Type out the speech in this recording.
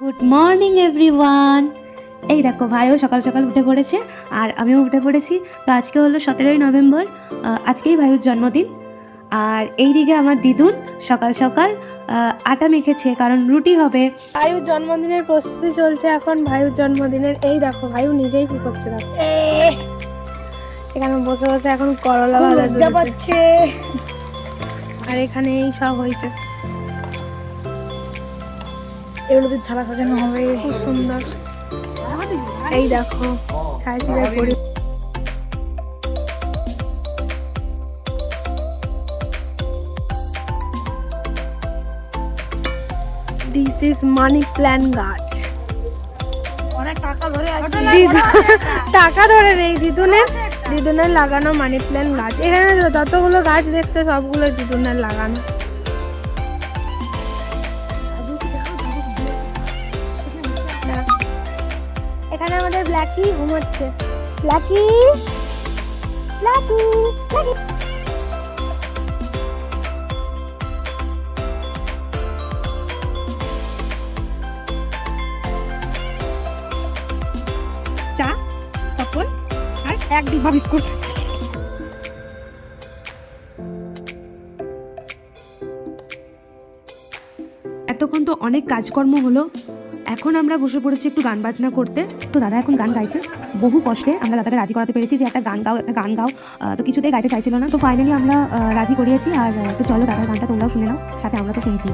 Good morning everyone. এই দেখো ভাইও সকাল সকাল উঠে পড়েছে আর আমিও উঠে পড়েছি। তো আজকে হলো 17ই নভেম্বর, আজকেই ভাইয়ের জন্মদিন। আর এইদিকে আমার দিদুন সকাল সকাল আটা মেখেছে, কারণ রুটি হবে। ভাইয়ের জন্মদিনের প্রস্তুতি চলছে এখন। ভাইয়ের জন্মদিনের এই দেখো ভাইও নিজেই কি করছে দেখো, এখানে বসে বসে এখন করলা ভাজা পাচ্ছে। আর এখানে এই সব হয়েছে, এগুলো দিয়ে থালা সাজানো হবে, খুব সুন্দর। এই দেখো সাইকেলের পরি দিস ইজ মানি প্ল্যান্ট গাছ। টাকা ধরে নেই, দিদুনের লাগানো মানি প্ল্যান্ট গাছ। এখানে যতগুলো গাছ দেখছো সবগুলো দিদুনের লাগানো। এখানে আমাদের ব্ল্যাকি ঘুমাচ্ছে। ব্ল্যাকি ব্ল্যাকি ব্ল্যাকি চা, তখন আর এক ডিব্বা বিস্কুট। এতক্ষণ তো অনেক কাজকর্ম হলো, এখন আমরা বসে পড়েছি একটু গান বাজনা করতে। তো দাদা এখন গান গাইছে, বহু কষ্টে আমরা দাদাকে রাজি করাতে পেরেছি যে একটা গান গাও। তো কিছুতেই গাইতে চাইছিল না, তো ফাইনালি আমরা রাজি করিয়েছি। আর তো চলো দাদার গানটা তোমরাও শুনে নাও, সাথে আমরা তো শুনছি।